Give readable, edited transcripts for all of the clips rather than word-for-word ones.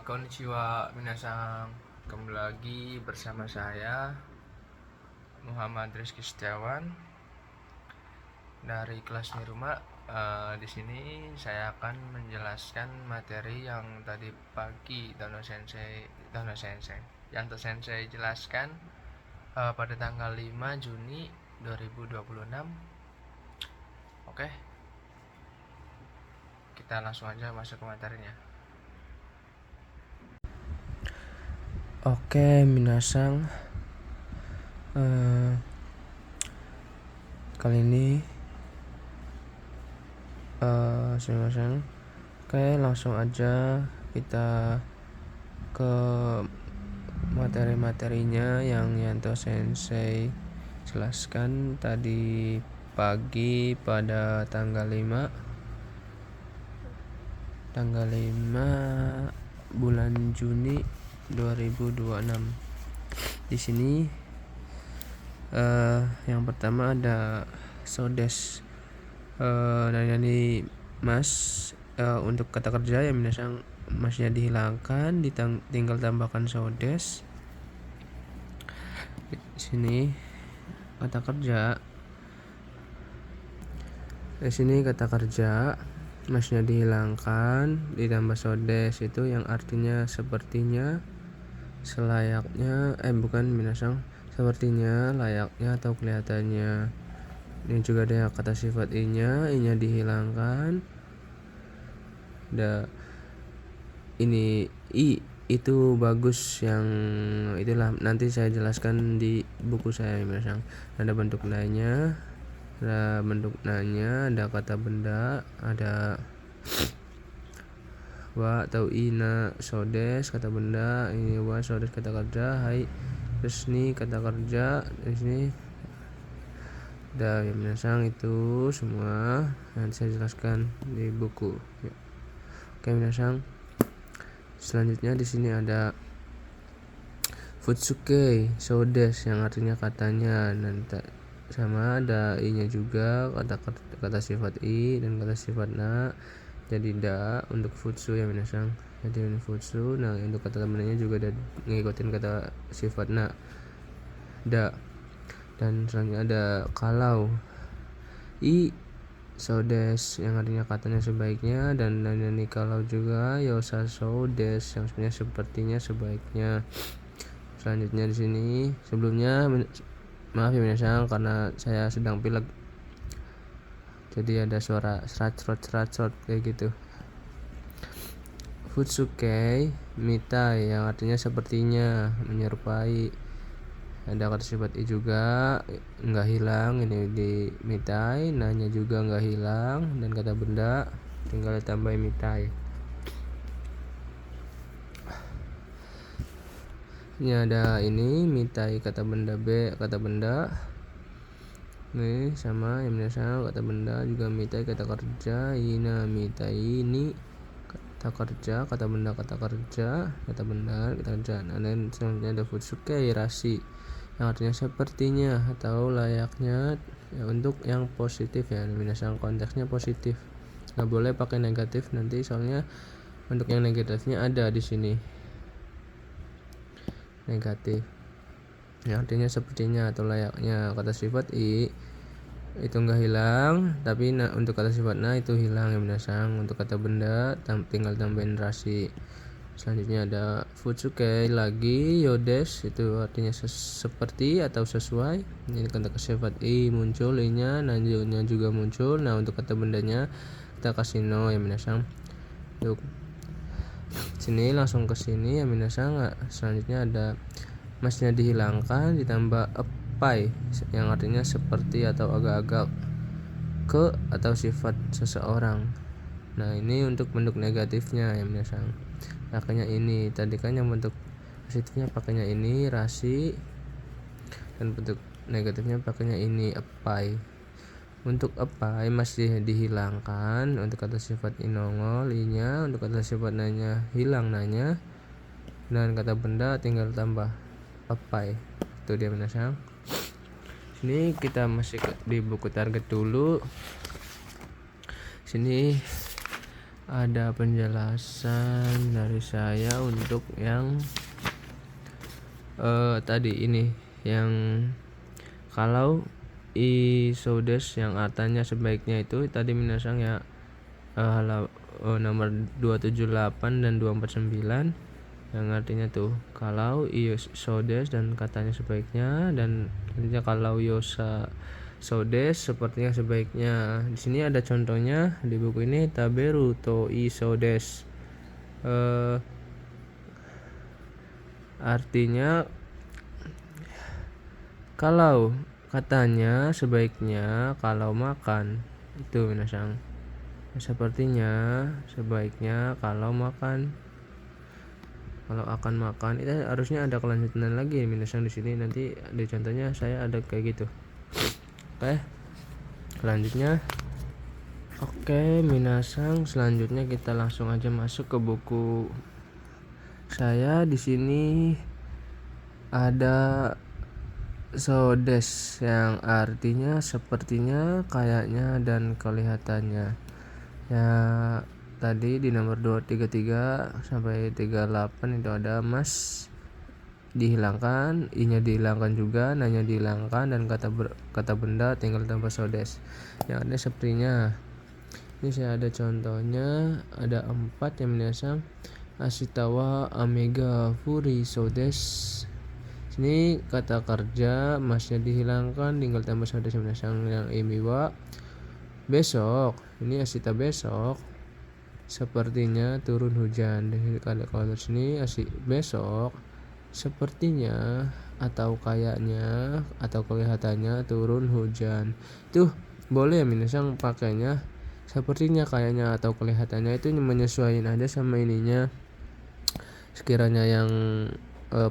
Konnichiwa minasan, kembali lagi bersama saya Muhammad Rizky Setiawan dari kelas Niruma. Di sini saya akan menjelaskan materi yang tadi pagi Yanto Sensei jelaskan pada tanggal 5 Juni 2026. Oke, kita langsung aja masuk ke materinya. Oke, minasang. Kali ini minasang. Oke, langsung aja kita ke materi-materinya yang Yanto Sensei jelaskan tadi pagi pada tanggal 5 bulan Juni 2026. Di sini yang pertama ada sodes dari mas. Untuk kata kerja yang minasang masnya dihilangkan, tinggal tambahkan sodes. Di sini kata kerja. Di sini kata kerja masnya dihilangkan, ditambah sodes, itu yang artinya sepertinya, selayaknya, bukan minasang, sepertinya, layaknya, atau kelihatannya. Ini juga ada kata sifat i-nya dihilangkan. Ini i itu bagus, yang itulah nanti saya jelaskan di buku saya minasang. Ada bentuk nanya, ada kata benda, ada wa atau ina sodes kata benda, ini wa sodes kata kerja, hai resni kata kerja. Di sini ada minasang, itu semua nanti saya jelaskan di buku. Oke minasang, selanjutnya di sini ada futsuke sodes yang artinya katanya, nanti sama ada i-nya juga, kata sifat i dan kata sifat na. Jadi da untuk futsu ya minasang. Jadi untuk futsu, nah untuk kata temennya juga ada ngikutin kata sifat na, da. Dan selanjutnya ada kalau i sodes yang artinya katanya sebaiknya, dan ini kalau juga yosa sodes yang sebenarnya sepertinya, sebaiknya. Selanjutnya di sini, sebelumnya maaf ya minasang karena saya sedang pilek, jadi ada suara serat kayak gitu. Futsuke mitai yang artinya sepertinya, menyerupai. Ada kata sifat i juga nggak hilang, ini di mitai, nanya juga nggak hilang, dan kata benda tinggal ditambah mitai. Ini ada ini mitai kata benda b, kata benda nih sama yang minasang, kata benda juga mitai kata kerja, ina mitai ini kata kerja, kata benda kata kerja, kata benda kata kerja. Nah, dan selanjutnya ada futsuke rasi yang artinya sepertinya atau layaknya, ya, untuk yang positif ya minasang, konteksnya positif, nggak boleh pakai negatif nanti, soalnya untuk yang negatifnya ada di sini, negatif yang artinya sepertinya atau layaknya. Kata sifat i itu enggak hilang, tapi untuk kata sifat na itu hilang ya minasang. Untuk kata benda tinggal tambahin rasi. Selanjutnya ada futsuke lagi yodes, itu artinya seperti atau sesuai. Ini kata sifat i muncul, i-nya nanjunya juga muncul. Nah untuk kata bendanya kita kasih no ya minasang. Untuk sini langsung ke sini ya minasang. Selanjutnya ada masnya dihilangkan, ditambah epai yang artinya seperti atau agak-agak ke atau sifat seseorang. Nah ini untuk bentuk negatifnya ya minasang, pakainya ini. Tadi kan yang bentuk positifnya pakainya ini rasi, dan bentuk negatifnya pakainya ini epai. Untuk epai masih dihilangkan, untuk kata sifat inongol i-nya, untuk kata sifat nanya hilang nanya, dan kata benda tinggal tambah epai. Itu dia minasang. Sini kita masih di buku target dulu. Sini ada penjelasan dari saya untuk yang tadi ini, yang kalau isodes yang artinya sebaiknya itu tadi minasang ya, nomor 278 dan 249 yang artinya tuh kalau isodes dan katanya sebaiknya, dan artinya kalau sodes sepertinya sebaiknya. Di sini ada contohnya di buku ini, taberu to isodes, artinya kalau, katanya sebaiknya kalau makan itu minasang, sepertinya sebaiknya kalau makan, kalau akan makan. Itu harusnya ada kelanjutan lagi minasang di sini, nanti di contohnya saya ada kayak gitu. Oke, selanjutnya minasang, selanjutnya kita langsung aja masuk ke buku saya. Di sini ada sodes yang artinya sepertinya, kayaknya, dan kelihatannya. Ya tadi di nomor 233 sampai 38 itu ada mas dihilangkan, i-nya dihilangkan juga, na-nya dihilangkan, dan kata benda tinggal tanpa sodes. Yang ada sepertinya. Ini saya ada contohnya, ada 4 yang minasang asitawa amega furi sodes. Sini kata kerja, masnya dihilangkan, tinggal tambah sodes minasang yang imiwa. Besok, ini asita besok, sepertinya turun hujan. Kalau di sini besok sepertinya atau kayaknya atau kelihatannya turun hujan. Tuh boleh ya minasang pakainya sepertinya, kayaknya, atau kelihatannya, itu menyesuaikan aja sama ininya. Sekiranya yang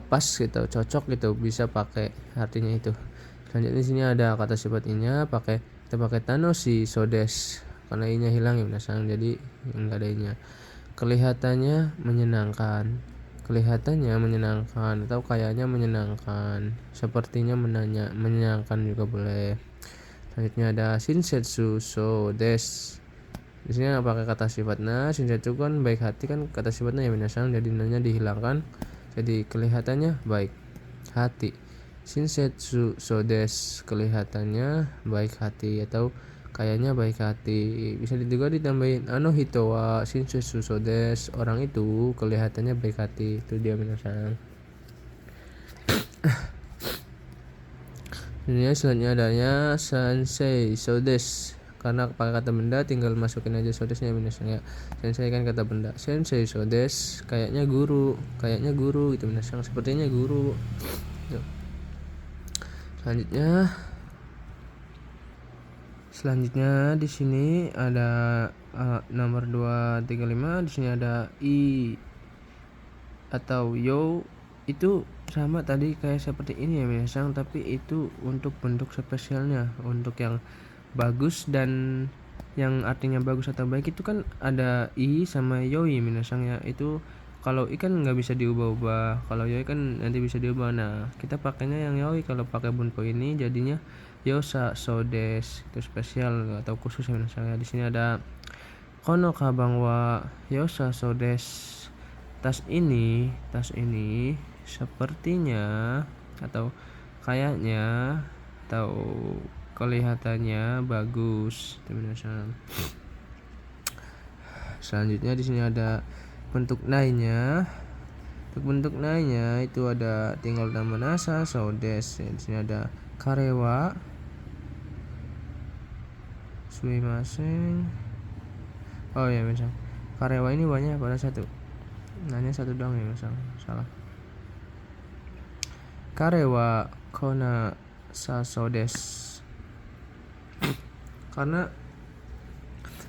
pas gitu, cocok gitu, bisa pakai artinya itu. Selanjutnya di sini ada kata sifat i-nya, kita pakai tanoshi sodes karena i-nya hilang ya minasang, jadi enggak ada i-nya. Kelihatannya menyenangkan atau kayaknya menyenangkan, sepertinya menyenangkan juga boleh. Selanjutnya ada shinsetsu sodes. Di sini pakai kata sifatnya, shinsetsu kan baik hati kan kata sifatnya ya minasang, jadi nanya dihilangkan, jadi kelihatannya baik hati. Shinsetsu sodes, kelihatannya baik hati atau kayaknya baik hati. Bisa juga ditambahin hito wa shinsetsu sodes, orang itu kelihatannya baik hati. Itu dia minasang. Ini selanjutnya adanya sensei sodes, karena pakai kata benda tinggal masukin aja sodesnya minasang ya. Sensei kan kata benda, sensei sodes, kayaknya guru itu minasang, sepertinya guru. Selanjutnya di sini ada nomor 235. Di sini ada i atau yo, itu sama tadi kayak seperti ini ya minasang, tapi itu untuk bentuk spesialnya, untuk yang bagus dan yang artinya bagus atau baik itu kan ada i sama yoi minasang ya. Itu kalau i kan nggak bisa diubah-ubah, kalau yoi kan nanti bisa diubah. Nah kita pakainya yang yoi. Kalau pakai bunpo ini jadinya yosa sodes, itu spesial atau khusus ya minasang ya. Di sini ada kono kabang wa yosa sodes, tas ini sepertinya atau kayaknya atau kelihatannya bagus, itu minasang. Selanjutnya di sini ada bentuk nai-nya. Untuk bentuk nai-nya itu ada tinggal tambah nasa sodes. Di sini ada karewa sumimasen. Oh ya misal karewa ini banyak pada satu, nanya satu doang ya misal, salah. Karewa kona sasodes, karena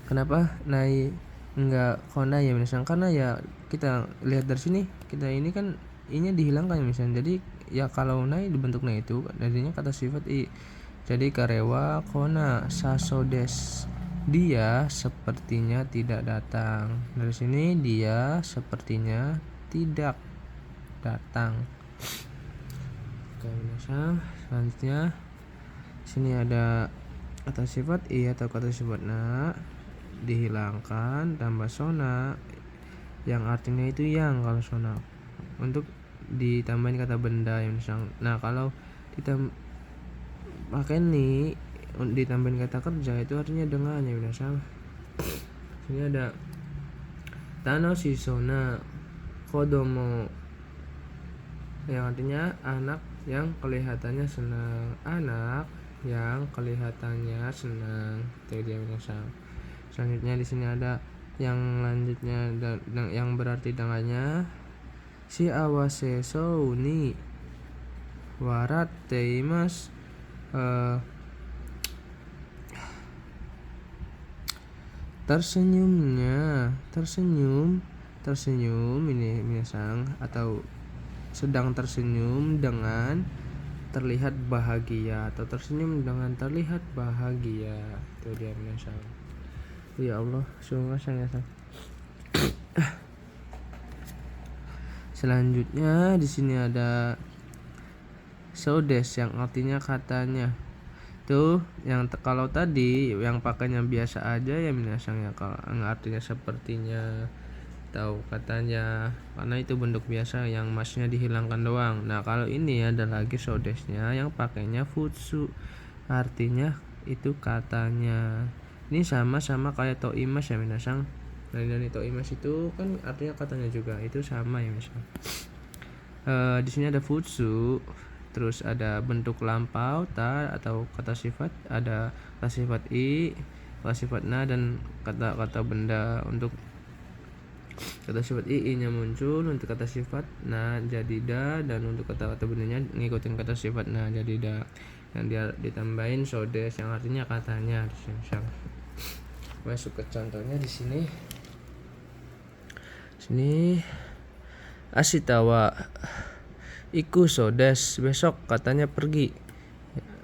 kenapa nai enggak kona ya misalnya, karena ya kita lihat dari sini, kita ini kan i-nya dihilangkan ya misalnya, jadi ya kalau nai dibentuk nai itu jadinya kata sifat i. Jadi karewa kona sasodes, dia sepertinya tidak datang. Dari sini dia sepertinya tidak datang. Oke, selanjutnya sini ada kata sifat i atau kata sifat na. dihilangkan tambah sona yang artinya itu yang kalau sona untuk ditambahin kata benda yang misal. Nah kalau pakai ni ditambahin kata kerja itu artinya dengan ya misal. Sini ada Tanoshi sona kodomo yang artinya anak yang kelihatannya senang, anak yang kelihatannya senang. Itu dia misal. Selanjutnya di sini ada yang lanjutnya yang berarti dengannya si awase sou ni waratte imasu. Tersenyum ini minasang atau sedang tersenyum dengan terlihat bahagia atau tersenyum dengan terlihat bahagia. Itu dia minasang. Ya Allah, sungguh sangat. Selanjutnya di sini ada sodes yang artinya katanya. Tuh yang kalau tadi yang pakainya biasa aja ya minasang ya, kalau yang artinya sepertinya atau katanya, karena itu bentuk biasa yang masnya dihilangkan doang. Nah kalau ini ada lagi sodesnya yang pakainya futsu, artinya itu katanya. Ini sama kayak toimas ya minasang. Nah dari toimas itu kan artinya katanya juga, itu sama ya minasang. Di sini ada futsu. Terus ada bentuk lampau ta atau kata sifat, ada kata sifat i, kata sifat na, dan kata benda. Untuk kata sifat i nya muncul, untuk kata sifat na jadi da, dan untuk kata bendanya ngikutin kata sifat na jadi da. Yang dia ditambahin sodes yang artinya katanya. Masuk ke contohnya di sini. Ashitawa iku sodes, besok katanya pergi.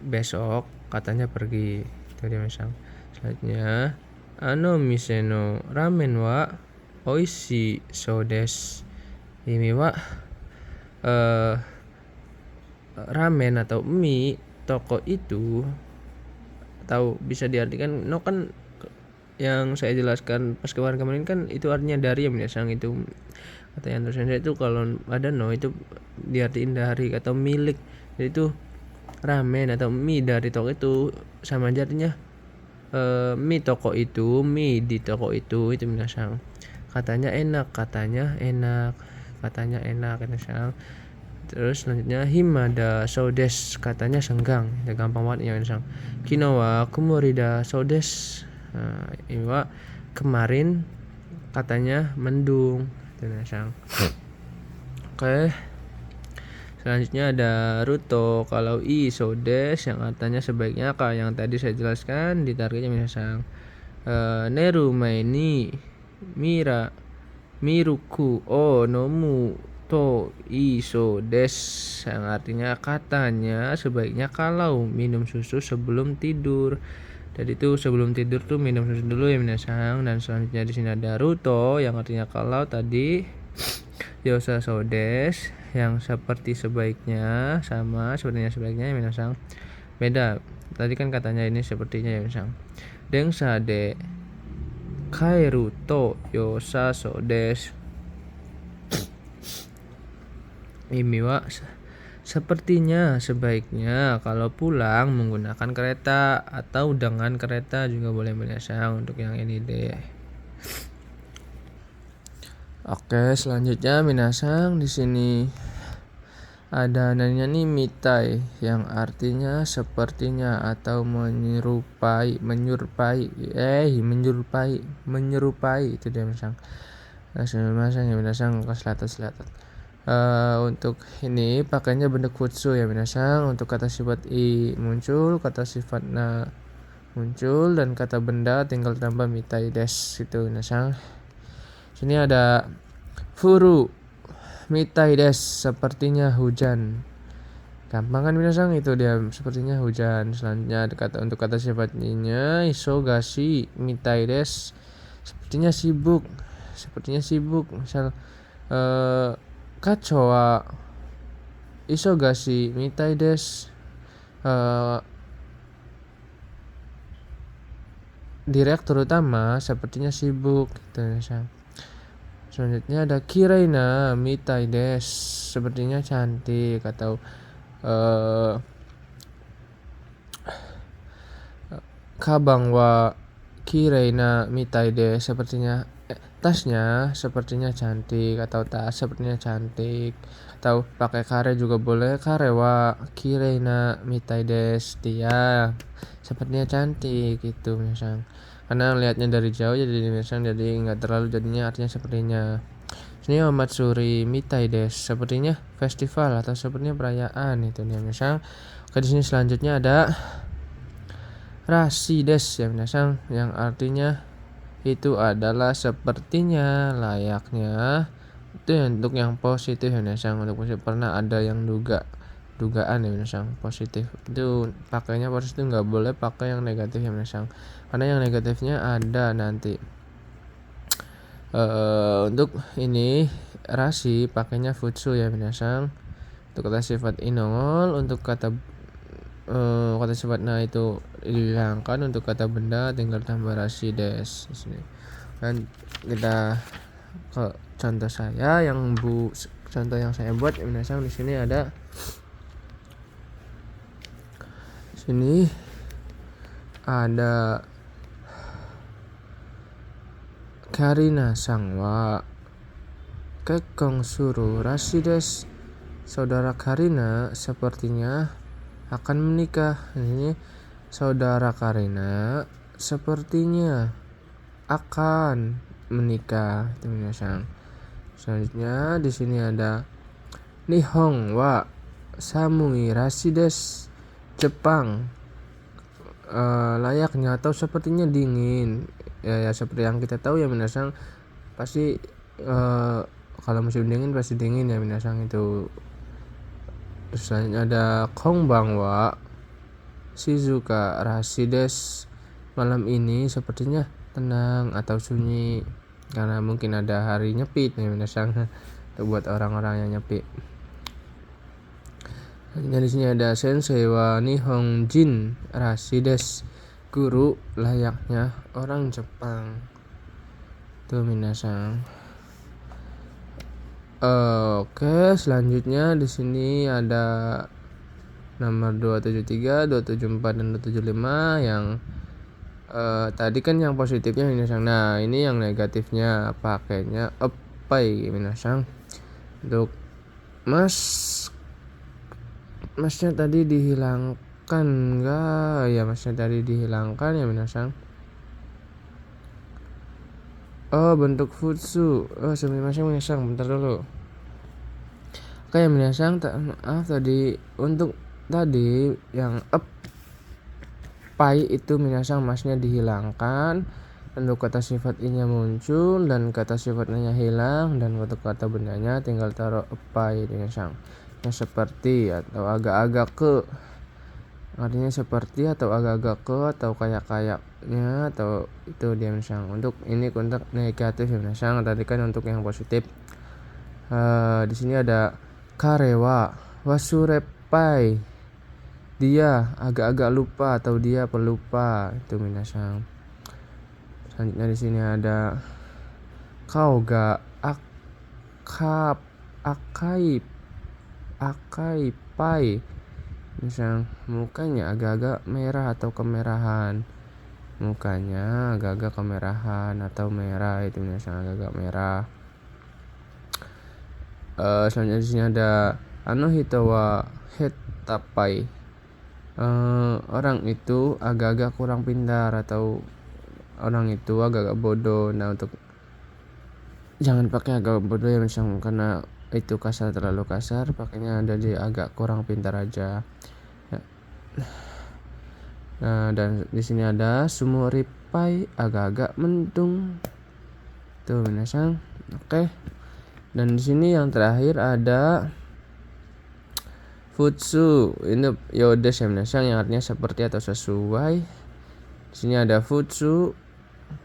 Besok katanya pergi. Itu dia misal. Selanjutnya mise no ramen wa oishii sodes. Ini wa ramen atau mie toko itu, atau bisa diartikan no kan yang saya jelaskan pas kemarin kan itu artinya dari ya minasang. Itu kata yang tulisan saya itu kalau ada no itu diartiin dari atau milik. Jadi itu ramen atau mie dari toko itu sama aja artinya mie toko itu, mie di toko itu minasang. Katanya enak minasang. Terus selanjutnya himada sodes, katanya senggang. Ya gampang banget ya minasang. Kino wa kumurida sodes. Ini wa kemarin katanya mendung. Minasang. Oke. Selanjutnya ada ruto. Kalau i sodes yang artinya sebaiknya kayak yang tadi saya jelaskan, ditariknya minasang. Neru maini miruku o nomu to i sodes yang artinya katanya sebaiknya kalau minum susu sebelum tidur. Jadi itu sebelum tidur tuh minum susu dulu ya minasang. Dan selanjutnya di sini ada ruto yang artinya kalau tadi. Yosa sodes yang seperti sebaiknya, sama sepertinya sebaiknya ya minasang. Beda. Tadi kan katanya ini sepertinya ya minasang. Dengsa de kairu to yosa sodes. Ini wa sepertinya sebaiknya kalau pulang menggunakan kereta atau dengan kereta juga boleh minasang. Untuk yang ini deh. Oke, selanjutnya minasang di sini ada nanya nih mitai yang artinya sepertinya atau menyerupai itu dia minasang. Minasang ya minasang ke selatan. Untuk ini pakainya bentuk futsu ya minasang. Untuk kata sifat i muncul, kata sifat na muncul, dan kata benda tinggal tambah mitai des itu minasang. Sini ada furu mitai des, sepertinya hujan. Gampang kan minasang, itu dia sepertinya hujan. Selanjutnya ada untuk kata sifatnya isogashi mitai des, sepertinya sibuk. Misal kacho wa isogashi mitai des. direktur utama sepertinya sibuk gitu minasan. Selanjutnya ada Kireina mitai desu, sepertinya cantik, atau kabang wa Kireina mitai desu, sepertinya tasnya sepertinya cantik, atau tas sepertinya cantik, atau pakai kare juga boleh, kare wa Kireina mitai desu, dia sepertinya cantik gitu misalnya. Karena lihatnya dari jauh jadi misalnya, jadi nggak terlalu, jadinya artinya sepertinya. Ini Matsuri mitai desu, sepertinya festival atau sepertinya perayaan itu dia misalnya. Oke, di sini selanjutnya ada rashi desu ya minasang, yang artinya itu adalah sepertinya, layaknya. Itu untuk yang positif ya minasang. Untuk positif pernah ada yang dugaan ya minasang positif, itu pakainya positif, nggak boleh pakai yang negatif ya minasang, karena yang negatifnya ada nanti. Untuk ini rashi pakainya futsu ya minasang. Untuk kata sifat inongol, untuk kata sifat na itu dihilangkan, untuk kata benda tinggal tambah rashi des di sini. Dan kita ke contoh saya yang contoh yang saya buat ya minasang. Di sini ada Karina sang wa kekkong suru rashi desu, saudara Karina sepertinya akan menikah. Ini saudara Karina sepertinya akan menikah itu minasang. Selanjutnya di sini ada Nihon wa samui rashi desu, Jepang layaknya atau sepertinya dingin ya seperti yang kita tahu ya minasang, pasti kalau musim dingin pasti dingin ya minasang itu. Terus selanjutnya ada kongbang wa shizuka rashi desu, malam ini sepertinya tenang atau sunyi karena mungkin ada hari nyepi ya minasang, itu buat orang-orang yang nyepi. Nah, di sini ada sensei wa nihonjin rashi desu, guru layaknya orang Jepang. Tuh minasang. Oke, selanjutnya di sini ada nomor 273, 274 dan 275 yang tadi kan yang positifnya minasang. Nah, ini yang negatifnya pakainya epai minasang. Untuk masnya tadi dihilangkan enggak ya, masnya tadi dihilangkan ya minasang. Bentuk futsu. Sebenarnya minasang, bentar dulu. Oke ya minasang, maaf tadi untuk tadi yang pai itu minasang masnya dihilangkan, untuk kata sifat i-nya muncul dan kata sifat na-nya hilang, dan untuk kata bendanya tinggal taruh pai minasang. Yang seperti atau agak-agak ke, artinya seperti atau agak-agak ke atau kayak-kayaknya, atau itu dia minasang. Untuk ini untuk negatif ya minasang, tadi kan untuk yang positif. Di sini ada karewa wasurepai, dia agak-agak lupa atau dia pelupa itu minasang. Selanjutnya di sini ada kau ga akai pai, misal mukanya agak-agak merah atau kemerahan, mukanya agak-agak kemerahan atau merah itu misal agak-agak merah. Selanjutnya di sini ada anohito wa hetapai, orang itu agak-agak kurang pintar atau orang itu agak-agak bodoh. Nah, untuk jangan pakai agak bodoh ya misal, karena itu kasar, terlalu kasar, pakainya ada di agak kurang pintar aja ya. Nah, dan di sini ada sumuripai, agak-agak mendung tuh minasang. Oke. Dan di sini yang terakhir ada futsu, ini yodes ya minasang, yang artinya seperti atau sesuai. Di sini ada futsu,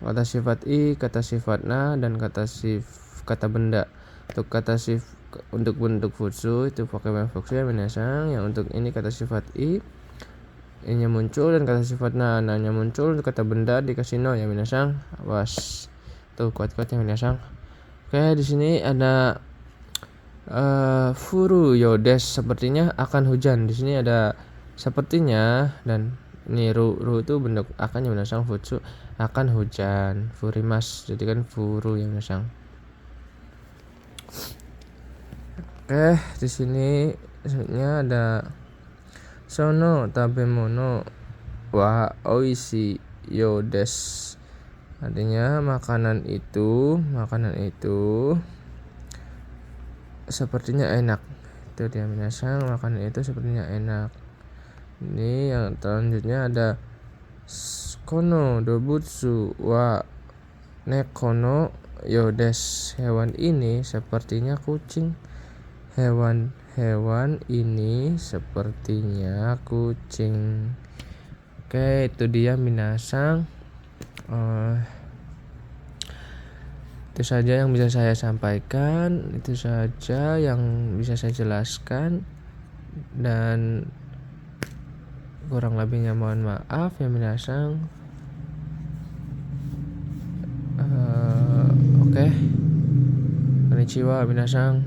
kata sifat i, kata sifat na, dan kata benda. Untuk bentuk futsu itu pakai bentuk futsu ya minasang. Yang untuk ini kata sifat i, nya muncul dan kata sifat na-nya muncul untuk kata benda dikasih no ya minasang. Awas. Tuh kuat-kuat ya minasang. Oke, di sini ada furu yodes, sepertinya akan hujan. Di sini ada sepertinya, dan ini ru itu bentuk akan ya minasang, futsu akan hujan. Furimas jadi kan furu ya minasang. Oke, di sini sebenarnya ada sono tabemono wa oishi yodes, artinya makanan itu sepertinya enak. Itu dia minasang, makanan itu sepertinya enak. Ini yang selanjutnya ada kono dobutsu wa nekono yodes, hewan ini sepertinya kucing. Hewan ini sepertinya kucing. Oke, itu dia minasang. Itu saja yang bisa saya sampaikan, itu saja yang bisa saya jelaskan, dan kurang lebihnya mohon maaf ya minasang. Oke. Konnichiwa minasang.